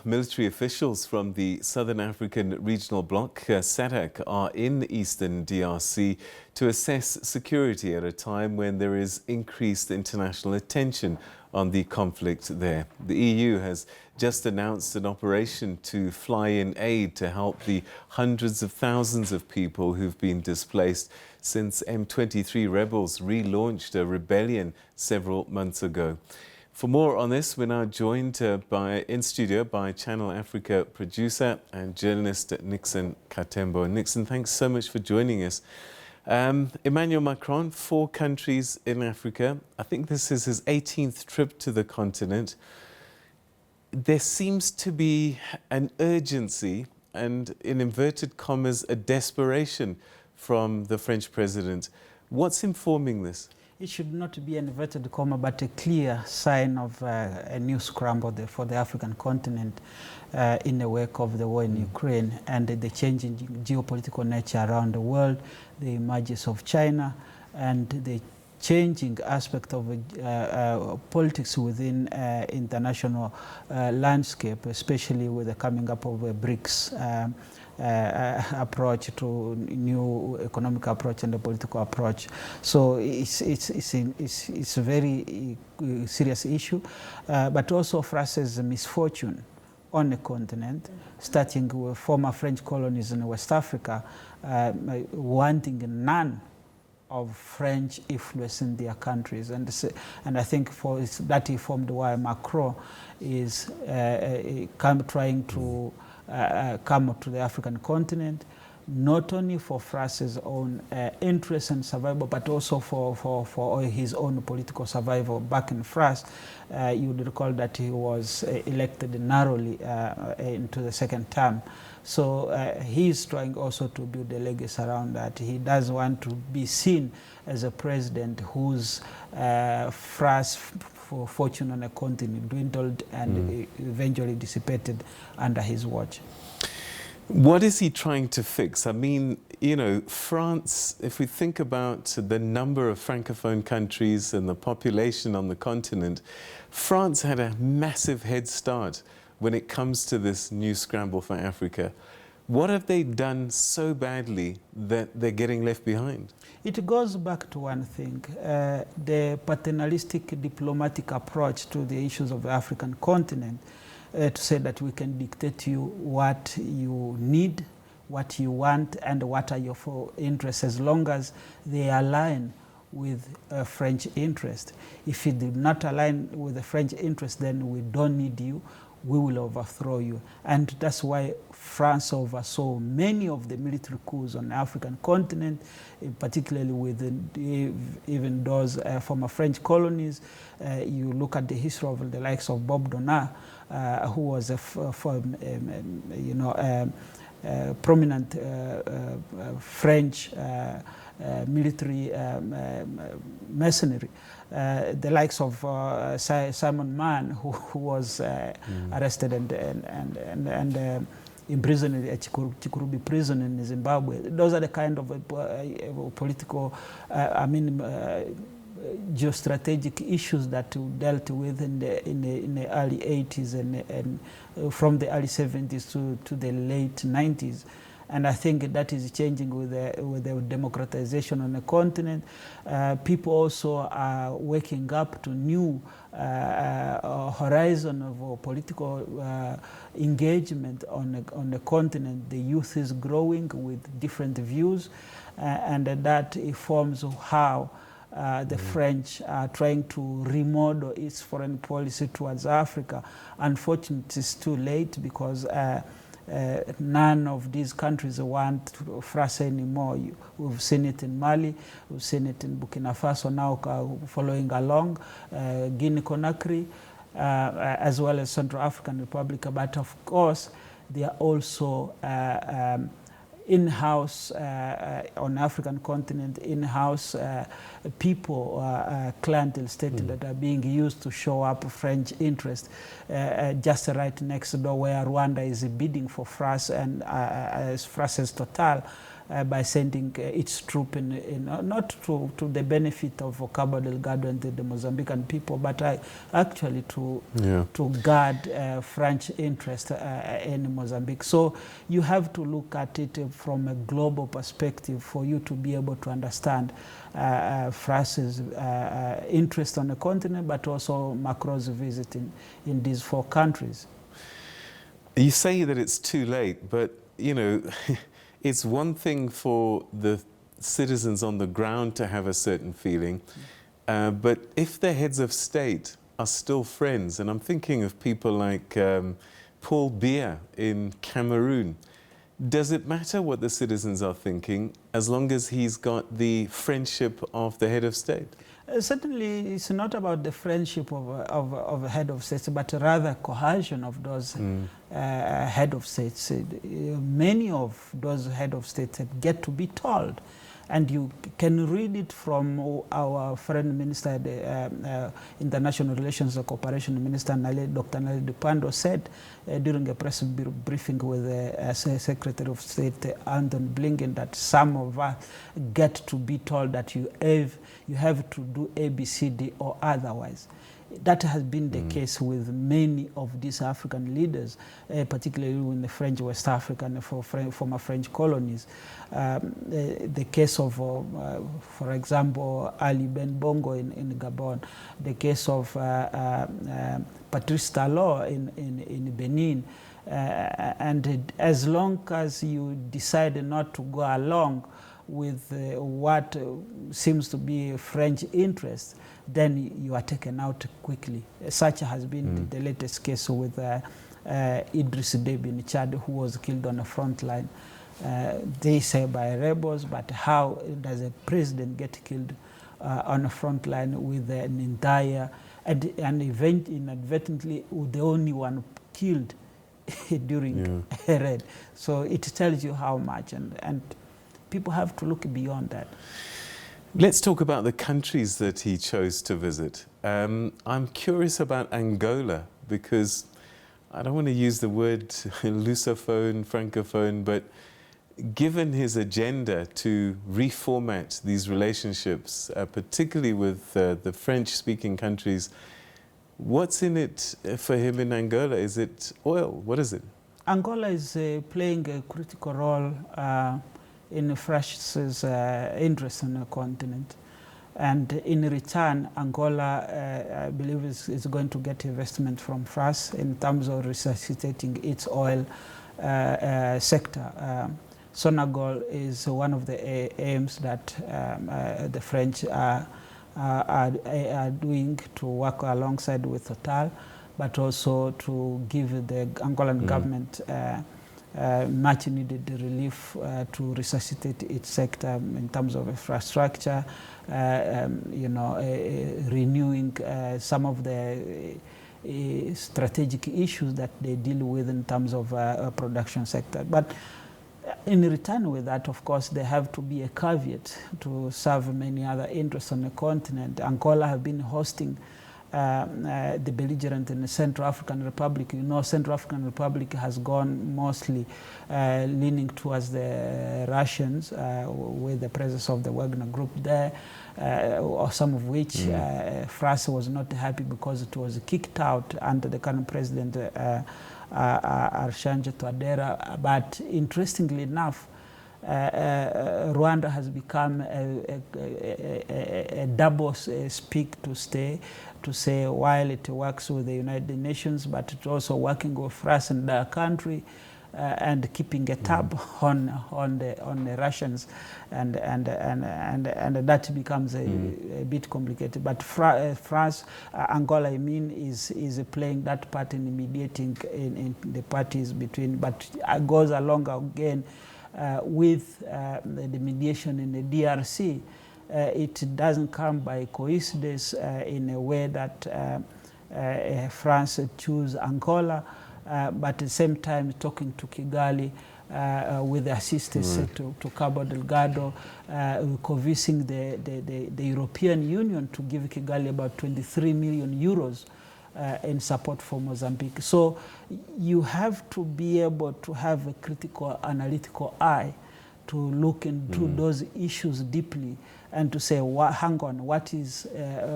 military officials from the Southern African Regional Bloc, SADC, are in eastern DRC to assess security at a time when there is increased international attention on the conflict there. The EU has just announced an operation to fly in aid to help the hundreds of thousands of people who've been displaced since M23 rebels relaunched a rebellion several months ago. For more on this, we're now joined in studio by Channel Africa producer and journalist Nixon Katembo. Nixon, thanks so much for joining us. Emmanuel Macron, 4 countries in Africa. I think this is his 18th trip to the continent. There seems to be an urgency and, in inverted commas, a desperation from the French president. What's informing this? It should not be an inverted comma, but a clear sign of a new scramble for the African continent in the wake of the war in Ukraine and the changing geopolitical nature around the world, the emergence of China, and the changing aspect of politics within international landscape, especially with the coming up of a BRICS approach to new economic approach and the political approach. So it's a very serious issue, but also for us as a misfortune on the continent, starting with former French colonies in West Africa, wanting none of French influence in their countries, and I think that informed why Macron is trying to come to the African continent, not only for France's own interest and survival, but also for his own political survival. Back in France, you would recall that he was elected narrowly into the second term. So he's trying also to build a legacy around that. He does want to be seen as a president whose France fortune on a continent dwindled and eventually dissipated under his watch. What is he trying to fix? I mean, you know, France, if we think about the number of Francophone countries and the population on the continent, France had a massive head start when it comes to this new scramble for Africa. What have they done so badly that they're getting left behind? It goes back to one thing, the paternalistic diplomatic approach to the issues of the African continent, to say that we can dictate to you what you need, what you want, and what are your interests, as long as they align with French interest. If it did not align with the French interest, then we don't need you, we will overthrow you. And that's why France oversaw many of the military coups on the African continent, particularly with even those former French colonies. You look at the history of the likes of Bob Donat, who was a prominent French military mercenary. The likes of Simon Mann, who was arrested and imprisoned at Chikurubi prison in Zimbabwe. Those are the kind of political, geostrategic issues that we dealt with in the early 80s and from the early 70s to the late 90s. And I think that is changing with the democratization on the continent. People also are waking up to new horizon of political engagement on the continent. The youth is growing with different views, and that informs how the French are trying to remodel its foreign policy towards Africa. Unfortunately, it's too late because none of these countries want France anymore. We've seen it in Mali, we've seen it in Burkina Faso now following along, Guinea-Conakry, as well as Central African Republic. But of course, there are also in-house, on the African continent, in-house people, clientele state that are being used to show up French interest, just right next door where Rwanda is bidding for France and as France's Total. by sending its troop not to the benefit of Cabo Delgado and the Mozambican people, but actually to guard French interest in Mozambique. So you have to look at it from a global perspective for you to be able to understand France's interest on the continent, but also Macron's visit in these 4 countries. You say that it's too late, but you know, it's one thing for the citizens on the ground to have a certain feeling, but if the heads of state are still friends, and I'm thinking of people like Paul Biya in Cameroon, does it matter what the citizens are thinking as long as he's got the friendship of the head of state? Certainly, it's not about the friendship of a head of states, but rather cohesion of those head of states. Many of those head of states get to be told, and you can read it from our foreign minister, international relations and cooperation minister, Dr. Nali Dupando, said during a press briefing with the Secretary of State, Anton Blinken, that some of us get to be told that you have to do A, B, C, D, or otherwise. That has been the case with many of these African leaders, particularly in the French West Africa and former French colonies. The case of, for example, Ali Ben Bongo in Gabon, the case of Patrice Talon in Benin. And as long as you decide not to go along with what seems to be French interest, then you are taken out quickly. Such has been the latest case with Idriss Déby in Chad, who was killed on the front line. They say by rebels, but how does a president get killed on the front line with an entire, and inadvertently the only one killed during a raid? So it tells you how much, and people have to look beyond that. Let's talk about the countries that he chose to visit. I'm curious about Angola, because I don't want to use the word Lusophone, Francophone, but given his agenda to reformat these relationships, particularly with the French-speaking countries, what's in it for him in Angola? Is it oil? What is it? Angola is playing a critical role in France's interest on the continent. And in return, Angola, I believe, is going to get investment from France in terms of resuscitating its oil sector. Senegal is one of the aims that the French are doing to work alongside with Total, but also to give the Angolan government much needed relief to resuscitate its sector in terms of infrastructure, renewing some of the strategic issues that they deal with in terms of production sector. But in return with that, of course, there have to be a caveat to serve many other interests on the continent. Angola have been hosting the belligerent in the Central African Republic. You know, Central African Republic has gone mostly leaning towards the Russians with the presence of the Wagner group there, or some of which France was not happy because it was kicked out under the current president, Archange Touadera. But interestingly enough, Rwanda has become a double speak to say while it works with the United Nations, but it's also working with France and their country, and keeping a tab on the Russians, and that becomes a bit complicated. But France, Angola, I mean, is playing that part in mediating in the parties between, but goes along again with the mediation in the DRC. It doesn't come by coincidence in a way that France chose Angola, but at the same time talking to Kigali with the assistance to Cabo Delgado, convincing the European Union to give Kigali about 23 million euros in support for Mozambique. So you have to be able to have a critical analytical eye to look into those issues deeply and to say, hang on, what is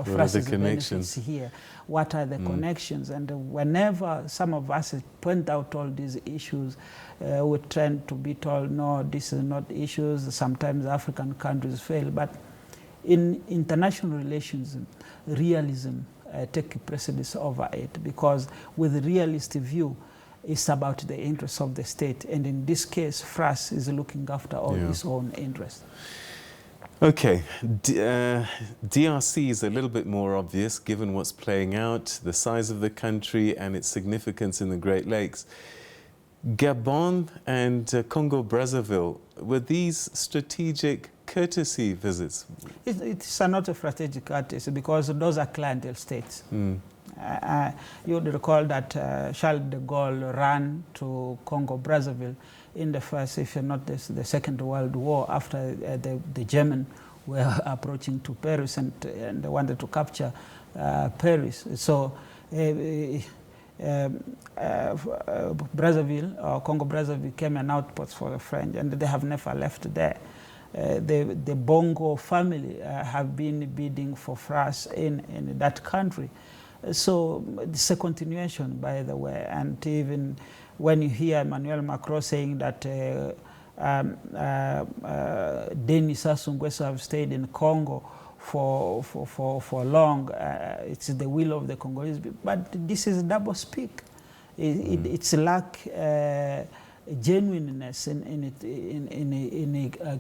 FRAS's benefits here? What are the connections? And whenever some of us point out all these issues, we tend to be told, no, this is not issues. Sometimes African countries fail. But in international relations, realism take precedence over it, because with a realist view, it's about the interests of the state. And in this case, FRAS is looking after all its own interests. Okay, DRC is a little bit more obvious given what's playing out, the size of the country and its significance in the Great Lakes. Gabon and Congo-Brazzaville, were these strategic courtesy visits? It's not a strategic courtesy because those are clientele states. You would recall that Charles de Gaulle ran to Congo-Brazzaville in the first, if not the Second World War, after the Germans were approaching to Paris and they wanted to capture Paris. So Brazzaville, or Congo-Brazzaville, became an outpost for the French, and they have never left there. The Bongo family have been bidding for FRAS in that country. So it's a continuation, by the way, and even when you hear Emmanuel Macron saying that Denis Sassou Nguesso have stayed in Congo for long, it's the will of the Congolese, but this is double speak. It's lack genuineness in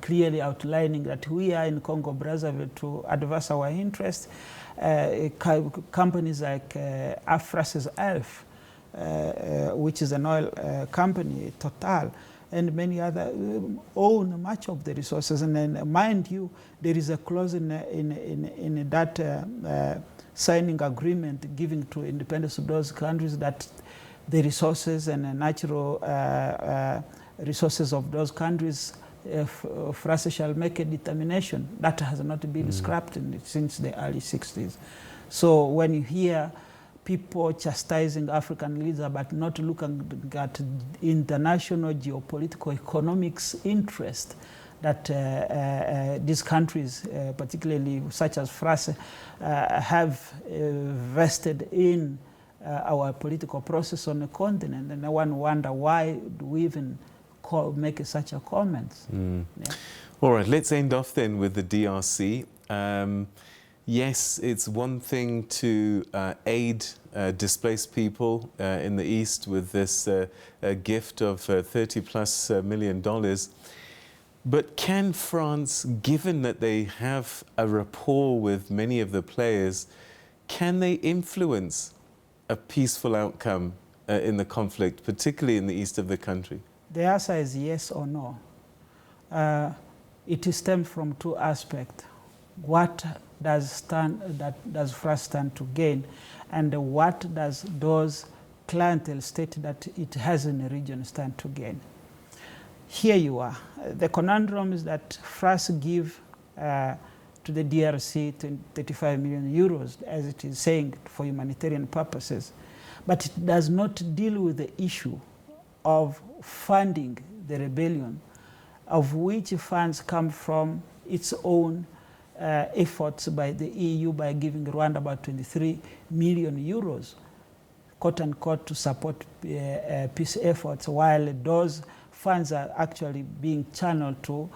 clearly outlining that we are in Congo-Brazzaville to advance our interests. Companies like FRAS's ELF, which is an oil company, Total, and many other own much of the resources. And then, mind you, there is a clause in that signing agreement giving to independence of those countries that the resources and natural resources of those countries, FRAS shall make a determination. That has not been scrapped since the early 60s. So when you hear people chastising African leaders but not looking at international geopolitical economics interest that these countries, particularly such as France, have vested in our political process on the continent, and one wonder why do we even make such a comment. All right, let's end off then with the DRC. Yes, it's one thing to aid displaced people in the East with this gift of $30+ million. But can France, given that they have a rapport with many of the players, can they influence a peaceful outcome in the conflict, particularly in the east of the country? The answer is yes or no. It stems from two aspects. What does France stand to gain, and what does those clientele state that it has in the region stand to gain? Here you are. The conundrum is that France give to the DRC 35 million euros, as it is saying, for humanitarian purposes. But it does not deal with the issue of funding the rebellion, of which funds come from its own efforts by the EU by giving Rwanda about 23 million euros, quote unquote, to support peace efforts, while those funds are actually being channeled to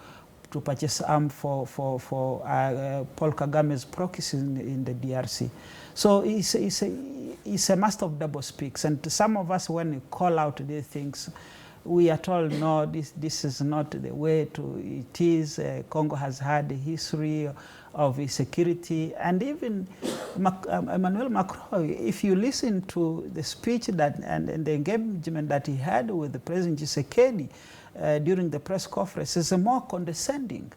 purchase arms for Paul Kagame's proxies in the DRC. So it's a master of double speaks. And some of us, when we call out these things, we are told, no, this is not the way it is. Congo has had a history of insecurity. And even Emmanuel Macron, if you listen to the speech and the engagement that he had with the President Tshisekedi during the press conference, is more condescending.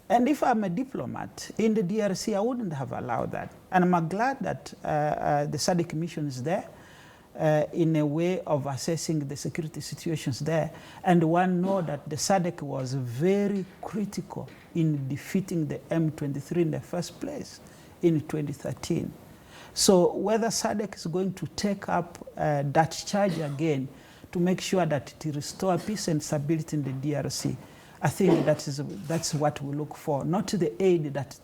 And if I'm a diplomat in the DRC, I wouldn't have allowed that. And I'm glad that the SADC mission is there in a way of assessing the security situations there. And one knows that the SADC was very critical in defeating the M23 in the first place in 2013. So whether SADC is going to take up that charge again to make sure that it restores peace and stability in the DRC, I think that's what we look for, not the aid that,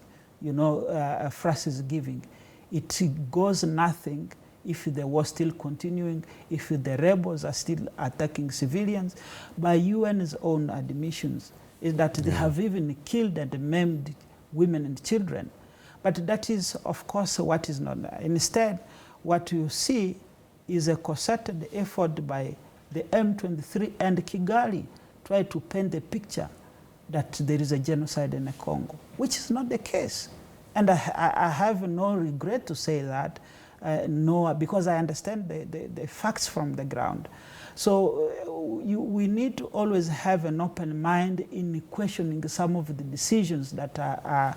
France is giving. It goes nothing if the war still continuing, if the rebels are still attacking civilians. By UN's own admissions, is that they have even killed and maimed women and children. But that is, of course, what is not. Instead, what you see is a concerted effort by the M23 and Kigali try to paint the picture that there is a genocide in the Congo, which is not the case. And I have no regret to say that, no, because I understand the facts from the ground. So we need to always have an open mind in questioning some of the decisions that are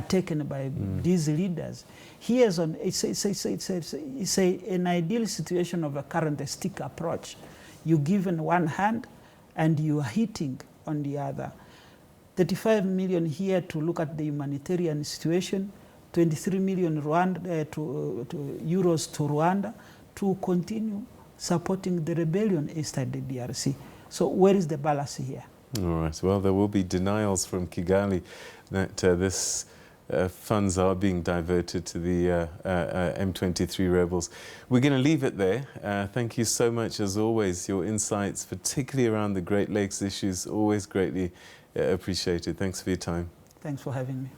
taken by these leaders. Here's it's an ideal situation of a current stick approach. You give in one hand and you are hitting on the other. 35 million here to look at the humanitarian situation, 23 million euros to Rwanda to continue supporting the rebellion inside the DRC. So where is the balance here? All right. Well, there will be denials from Kigali that this funds are being diverted to the M23 rebels. We're going to leave it there. Thank you so much, as always. Your insights, particularly around the Great Lakes issues, always greatly appreciated. Thanks for your time. Thanks for having me.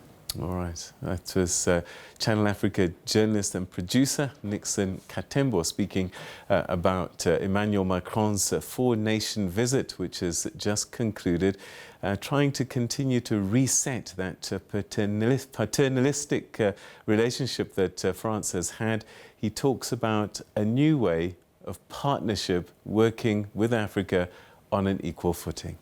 All right. That was Channel Africa journalist and producer Nixon Katembo speaking about Emmanuel Macron's four-nation visit, which has just concluded, trying to continue to reset that paternalistic relationship that France has had. He talks about a new way of partnership working with Africa on an equal footing.